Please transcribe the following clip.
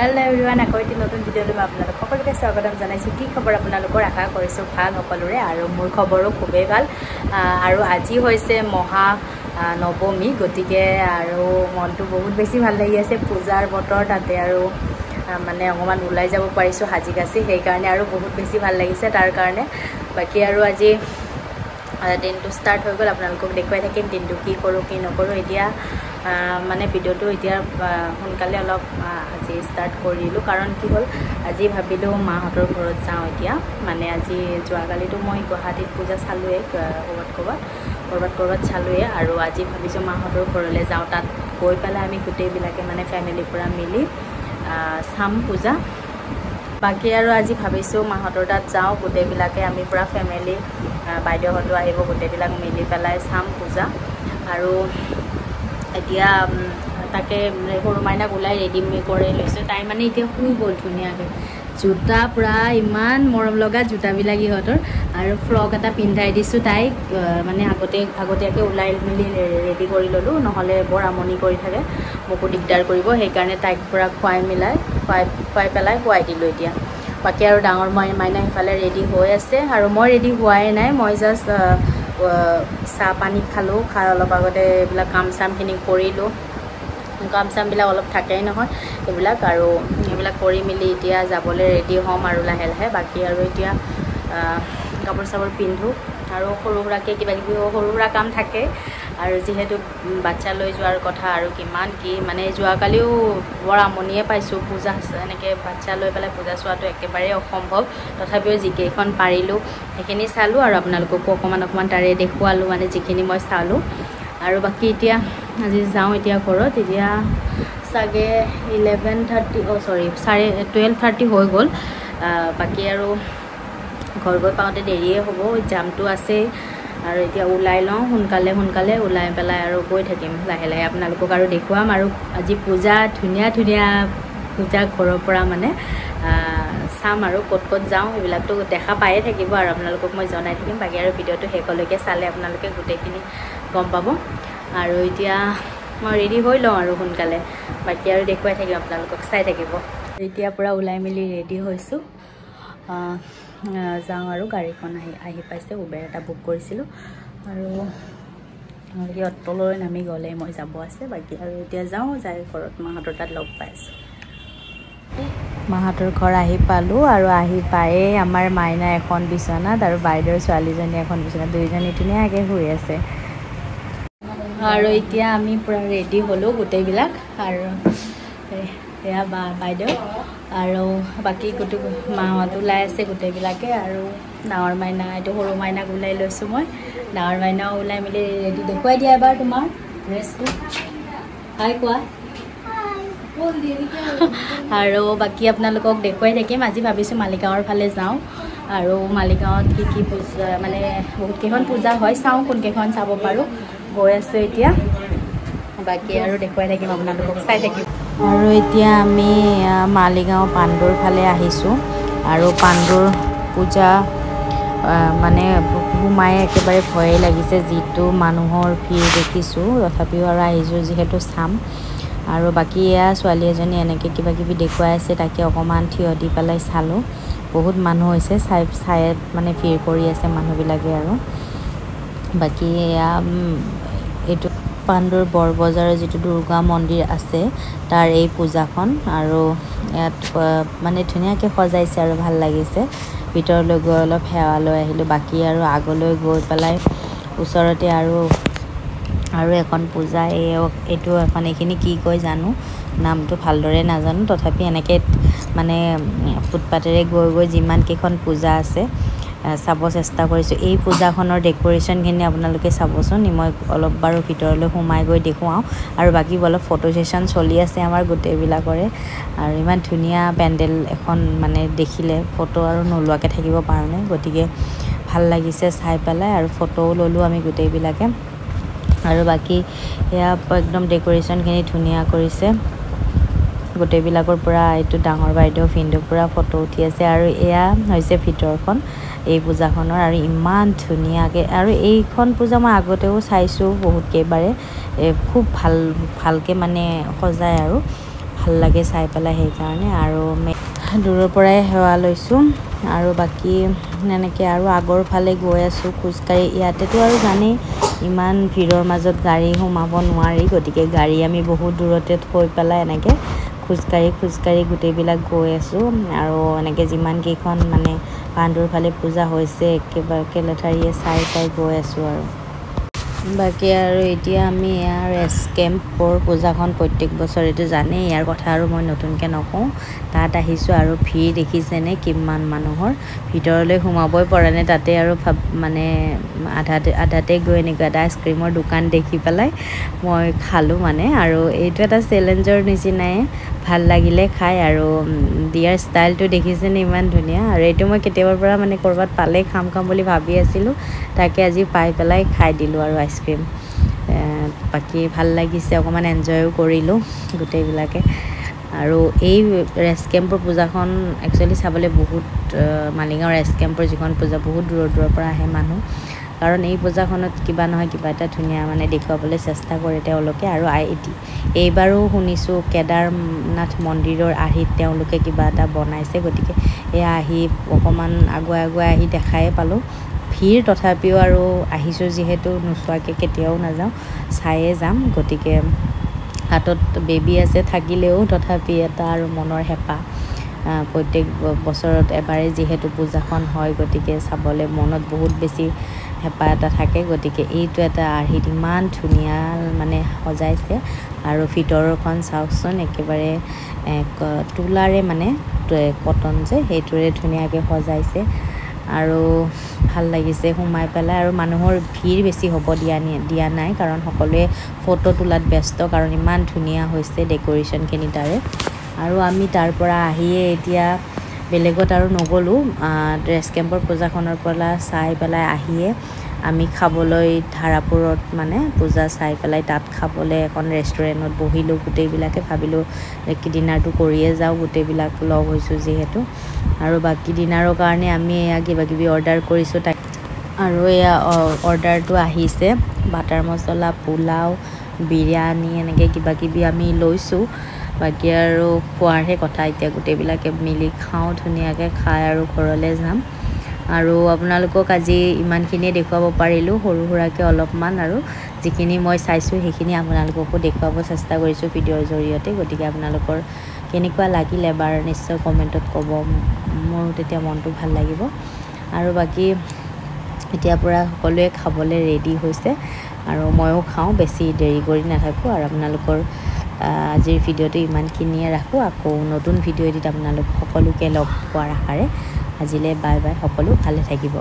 Hello everyone, আকৌ এটি নতুন ভিডিঅ'লৈ মই আপোনালোকক সকলোকে স্বাগতম জনাইছোঁ। কি খবৰ আপোনালোকৰ? আশা কৰিছোঁ ভাল সকলোৰে, আৰু মোৰ খবৰো খুবেই ভাল। আৰু আজি হৈছে মহা নৱমী, গতিকে আৰু মনটো বহুত বেছি ভাল লাগি আছে। পূজাৰ বতৰ তাতে আৰু মানে অকণমান ওলাই যাব পাৰিছোঁ সাজি কাচি, সেইকাৰণে আৰু বহুত বেছি ভাল লাগিছে তাৰ কাৰণে। বাকী আৰু আজি দিনটো ষ্টাৰ্ট হৈ গ'ল, আপোনালোকক দেখুৱাই থাকিম দিনটো কি কৰোঁ কি নকৰোঁ। এতিয়া মানে ভিডিঅ'টো এতিয়া সোনকালে অলপ আজি ষ্টাৰ্ট কৰিলোঁ, কাৰণ কি হ'ল আজি ভাবিলোঁ মাহঁতৰ ঘৰত যাওঁ এতিয়া। মানে আজি যোৱাকালিতো মই গুৱাহাটীত পূজা চালোঁৱেই, ক'ৰবাত চালোঁৱেই, আৰু আজি ভাবিছোঁ মাহঁতৰ ঘৰলৈ যাওঁ। তাত গৈ পেলাই আমি গোটেইবিলাকে মানে ফেমিলিৰ পৰা মিলি চাম পূজা। বাকী আৰু আজি ভাবিছোঁ মাহঁতৰ তাত যাওঁ, গোটেইবিলাকে আমি পূৰা ফেমিলি, বাইদেউহঁতো আহিব, গোটেইবিলাক মিলি পেলাই চাম পূজা। আৰু এতিয়া তাকে সৰু মাইনাক ওলাই ৰেডি কৰি লৈছোঁ। তাই মানে এতিয়া শুই গ'ল ধুনীয়াকৈ, জোতা পূৰা ইমান মৰম লগা জোতাবিলাক ইহঁতৰ, আৰু ফ্ৰক এটা পিন্ধাই দিছোঁ তাইক। মানে আগতীয়াকৈ ওলাই মেলি ৰেডি কৰি ল'লোঁ, নহ'লে বৰ আমনি কৰি থাকে, মোকো দিগদাৰ কৰিব। সেইকাৰণে তাইক পূৰা খুৱাই পেলাই শুৱাই দিলোঁ এতিয়া। বাকী আৰু ডাঙৰ মাইনা সিফালে ৰেডি হৈ আছে, আৰু মই ৰেডি হোৱাই নাই। মই জাষ্ট চাহ পানী খালোঁ, খাই অলপ আগতে এইবিলাক কাম চামখিনি কৰিলোঁ। কাম চামবিলাক অলপ থাকেই নহয় এইবিলাক, আৰু এইবিলাক কৰি মেলি এতিয়া যাবলৈ ৰেডি হ'ম আৰু লাহে লাহে। বাকী আৰু এতিয়া কাপোৰ চাপোৰ পিন্ধোঁ, আৰু সৰু সুৰাকৈ কিবাকিবি সৰু সুৰা কাম থাকে। আৰু যিহেতু বাচ্ছা লৈ যোৱাৰ কথা, আৰু কিমান কি মানে যোৱাকালিও বৰ আমনিয়ে পাইছোঁ পূজা এনেকৈ বাচ্ছা লৈ পেলাই পূজা চোৱাটো একেবাৰেই অসম্ভৱ। তথাপিও যিকেইখন পাৰিলোঁ সেইখিনি চালোঁ, আৰু আপোনালোককো অকণমান তাৰে দেখুৱালোঁ, মানে যিখিনি মই চালোঁ। আৰু বাকী এতিয়া আজি যাওঁ এতিয়া ঘৰত। এতিয়া চাগে 12:30 হৈ গ'ল। বাকী আৰু ঘৰ গৈ পাওঁতে দেৰিয়ে হ'ব, জামটো আছেই। আৰু এতিয়া ওলাই লওঁ সোনকালে ওলাই পেলাই আৰু গৈ থাকিম লাহে লাহে, আপোনালোকক আৰু দেখুৱাম। আৰু আজি পূজা ধুনীয়া পূজা ঘৰৰ পৰা মানে চাম, আৰু ক'ত যাওঁ সেইবিলাকতো দেখা পায়ে থাকিব, আৰু আপোনালোকক মই জনাই থাকিম। বাকী আৰু ভিডিঅ'টো শেষলৈকে চালে আপোনালোকে গোটেইখিনি গম পাব। আৰু এতিয়া মই ৰেডি হৈ লওঁ আৰু সোনকালে, বাকী আৰু দেখুৱাই থাকিম, আপোনালোকক চাই থাকিব। এতিয়া পূৰা ওলাই মেলি ৰেডি হৈছোঁ, যাওঁ আৰু গাড়ীখন আহি পাইছে। উবেৰ এটা বুক কৰিছিলোঁ, আৰু অট'লৈ নামি গ'লে মই যাব আছে। বাকী আৰু এতিয়া যাওঁ, যাই ঘৰত মাহঁতৰ তাত লগ পাই আছোঁ। মাহঁতৰ ঘৰ আহি পালোঁ, আৰু আহি পায়েই আমাৰ মাইনা এখন বিচনাত, আৰু বাইদেউৰ ছোৱালীজনী এখন বিচনাত, দুইজনী ধুনীয়াকৈ শুই আছে। আৰু এতিয়া আমি পূৰা ৰেডি হ'লোঁ গোটেইবিলাক, আৰু এয়া বাইদেউ আৰু বাকী মাহঁত ওলাই আছে গোটেইবিলাকে। আৰু ডাঙৰ মাইনা, এইটো সৰু মাইনাক ওলাই লৈছোঁ মই, ডাঙৰ মাইনাও ওলাই মেলি ৰেডি। দেখুৱাই দিয়া এবাৰ তোমাৰ ড্ৰেছটো, হাই কোৱা। আৰু বাকী আপোনালোকক দেখুৱাই থাকিম। আজি ভাবিছোঁ মালিগাঁৱৰ ফালে যাওঁ, আৰু মালিগাঁৱত কি পূজা, মানে বহুতকেইখন পূজা হয়, চাওঁ কোনকেইখন চাব পাৰোঁ। গৈ আছোঁ এতিয়া, বাকী আৰু দেখুৱাই থাকিম, আপোনালোকক চাই থাকিম। আৰু এতিয়া আমি মালিগাঁও পাণ্ডুৰ ফালে আহিছোঁ, আৰু পাণ্ডুৰ পূজা মানে সোমাই একেবাৰে ভয়ে লাগিছে, যিটো মানুহৰ ভিৰ দেখিছোঁ। তথাপিও আৰু আহিছোঁ যিহেতু চাম। আৰু বাকী এয়া ছোৱালী এজনী এনেকৈ কিবাকিবি দেখুৱাই আছে, তাকে অকণমান থিয় দি পেলাই চালোঁ। বহুত মানুহ হৈছে, চাই মানে ভিৰ কৰি আছে মানুহবিলাকে। আৰু বাকী এয়া এইটো পাণ্ডুৰ বৰবজাৰৰ যিটো দুৰ্গা মন্দিৰ আছে তাৰ এই পূজাখন, আৰু ইয়াত মানে ধুনীয়াকৈ সজাইছে আৰু ভাল লাগিছে। ভিতৰলৈ গৈ অলপ সেৱা লৈ আহিলোঁ। বাকী আৰু আগলৈ গৈ পেলাই ওচৰতে আৰু এখন পূজা, এইটো এখন, এইখিনি কি কয় জানো, নামটো ভালদৰে নাজানো। তথাপি এনেকৈ মানে ফুটপাতেৰে গৈ যিমানকেইখন পূজা আছে চাব চেষ্টা কৰিছোঁ। এই পূজাখনৰ ডেক'ৰেশ্যনখিনি আপোনালোকে চাবচোন, মই অলপ বাৰু ভিতৰলৈ সোমাই গৈ দেখুৱাওঁ। আৰু বাকী অলপ ফটো ছেশ্যন চলি আছে আমাৰ গোটেইবিলাকৰে, আৰু ইমান ধুনীয়া পেণ্ডেল এখন, মানে দেখিলে ফটো আৰু নোলোৱাকৈ থাকিব পাৰোঁনে। গতিকে ভাল লাগিছে চাই পেলাই, আৰু ফটোও ল'লোঁ আমি গোটেইবিলাকে। আৰু বাকী এয়া একদম ডেক'ৰেশ্যনখিনি ধুনীয়া কৰিছে গোটেইবিলাকৰ পৰা। এইটো ডাঙৰ বাইদেউ ভিনদেউ পূৰা ফটো উঠি আছে, আৰু এয়া হৈছে ভিতৰখন এই পূজাখনৰ, আৰু ইমান ধুনীয়াকৈ। আৰু এইখন পূজা মই আগতেও চাইছোঁ বহুত কেইবাৰে, খুব ভালকৈ মানে সজায়, আৰু ভাল লাগে চাই পেলাই সেইকাৰণে আৰু দূৰৰ পৰাই সেৱা লৈছোঁ আৰু বাকী এনেকৈ আৰু আগৰ ফালে গৈ আছোঁ খোজকাঢ়ি ইয়াতেতো আৰু জানেই ইমান ভিৰৰ মাজত গাড়ী সোমাব নোৱাৰি গতিকে গাড়ী আমি বহুত দূৰতে থৈ পেলাই এনেকৈ খোজকাঢ়ি গোটেইবিলাক গৈ আছোঁ আৰু এনেকৈ যিমানকেইখন মানে পাণ্ডুৰ ফালে পূজা হৈছে একেলেঠাৰিয়ে চাই গৈ আছোঁ আৰু বাকী আৰু এতিয়া আমি ইয়াৰ ৰেচ কেম্পৰ পূজাখন প্ৰত্যেক বছৰেতো জানেই ইয়াৰ কথা আৰু মই নতুনকৈ নকওঁ তাত আহিছোঁ আৰু ভিৰ দেখিছেনে কিমান মানুহৰ ভিতৰলৈ সোমাবই পৰা নাই তাতে আৰু মানে আধাতে গৈ এনেকুৱা এটা আইচক্ৰীমৰ দোকান দেখি পেলাই মই খালোঁ মানে আৰু এইটো এটা চেলেঞ্জৰ নিচিনাই ভাল লাগিলে খাই আৰু দিয়াৰ ষ্টাইলটো দেখিছেনে ইমান ধুনীয়া আৰু এইটো মই কেতিয়াবাৰ পৰা মানে ক'ৰবাত পালে খাম বুলি ভাবি আছিলোঁ তাকে আজি পাই পেলাই খাই দিলোঁ আৰু আইচক্ৰীম বাকী ভাল লাগিছে অকণমান এনজয়ো কৰিলোঁ গোটেইবিলাকে আৰু এই ৰেচ কেম্পৰ পূজাখন একচুৱেলি চাবলৈ বহুত মালিগাঁও ৰেচ কেম্পৰ যিখন পূজা বহুত দূৰৰ পৰা আহে মানুহ কাৰণ এই পূজাখনত কিবা নহয় কিবা এটা ধুনীয়া মানে দেখুৱাবলৈ চেষ্টা কৰে তেওঁলোকে আৰু এইবাৰো শুনিছোঁ কেদাৰনাথ মন্দিৰৰ আৰ্হিত তেওঁলোকে কিবা এটা বনাইছে গতিকে এয়া আহি অকণমান আগুৱাই আহি দেখাই পালোঁ ভিৰ তথাপিও আৰু আহিছোঁ যিহেতু নোচোৱাকৈ কেতিয়াও নাযাওঁ চায়ে যাম গতিকে হাতত বেবী আছে থাকিলেও তথাপি এটা আৰু মনৰ হেঁপাহ প্ৰত্যেক বছৰত এবাৰে যিহেতু পূজাখন হয় গতিকে চাবলৈ মনত বহুত বেছি হেঁপাহ এটা থাকে গতিকে এইটো এটা আৰ্হিত ইমান ধুনীয়া মানে সজাইছে আৰু ভিতৰখন চাওকচোন একেবাৰে তুলাৰে মানে কটন যে সেইটোৰে ধুনীয়াকৈ সজাইছে আৰু ভাল লাগিছে সোমাই পেলাই আৰু মানুহৰ ভিৰ বেছি হ'ব দিয়া নাই কাৰণ সকলোৱে ফটো তোলাত ব্যস্ত কাৰণ ইমান ধুনীয়া হৈছে ডেক'ৰেশ্যনখিনি তাৰে আৰু আমি তাৰ পৰা আহিয়ে এতিয়া বেলেগত আৰু নগ'লোঁ ৰেচ কেম্পৰ পূজাখনৰ পৰা চাই পেলাই আহিয়ে আমি খাবলৈ ধাৰাপুৰত মানে পূজা চাই পেলাই তাত খাবলৈ এখন ৰেষ্টুৰেণ্টত বহিলোঁ গোটেইবিলাকে ভাবিলোঁ ডিনাৰটো কৰিয়ে যাওঁ গোটেইবিলাক লগ হৈছোঁ যিহেতু আৰু বাকী ডিনাৰৰ কাৰণে আমি এয়া কিবাকিবি অৰ্ডাৰ কৰিছোঁ আৰু এয়া অৰ্ডাৰটো আহিছে বাটাৰ মছলা পোলাও বিৰিয়ানী এনেকৈ কিবাকিবি আমি লৈছোঁ বাকী আৰু খোৱাৰহে কথা এতিয়া গোটেইবিলাকে মিলি খাওঁ ধুনীয়াকৈ খাই আৰু ঘৰলৈ যাম আৰু আপোনালোকক আজি ইমানখিনিয়ে দেখুৱাব পাৰিলোঁ সৰু সুৰাকৈ অলপমান আৰু যিখিনি মই চাইছোঁ সেইখিনি আপোনালোককো দেখুৱাব চেষ্টা কৰিছোঁ ভিডিঅ'ৰ জৰিয়তে গতিকে আপোনালোকৰ কেনেকুৱা লাগিল এবাৰ নিশ্চয় কমেণ্টত ক'ব মোৰ তেতিয়া মনটো ভাল লাগিব আৰু বাকী এতিয়াৰ পৰা সকলোৱে খাবলৈ ৰেডি হৈছে আৰু ময়ো খাওঁ বেছি দেৰি কৰি নাথাকোঁ আৰু আপোনালোকৰ আজিৰ ভিডিঅ'টো ইমানখিনিয়ে ৰাখোঁ আকৌ নতুন ভিডিঅ' এডিত আপোনালোক সকলোকে লগ পোৱাৰ আশাৰে আজিলৈ বাই সকলো ভালে থাকিব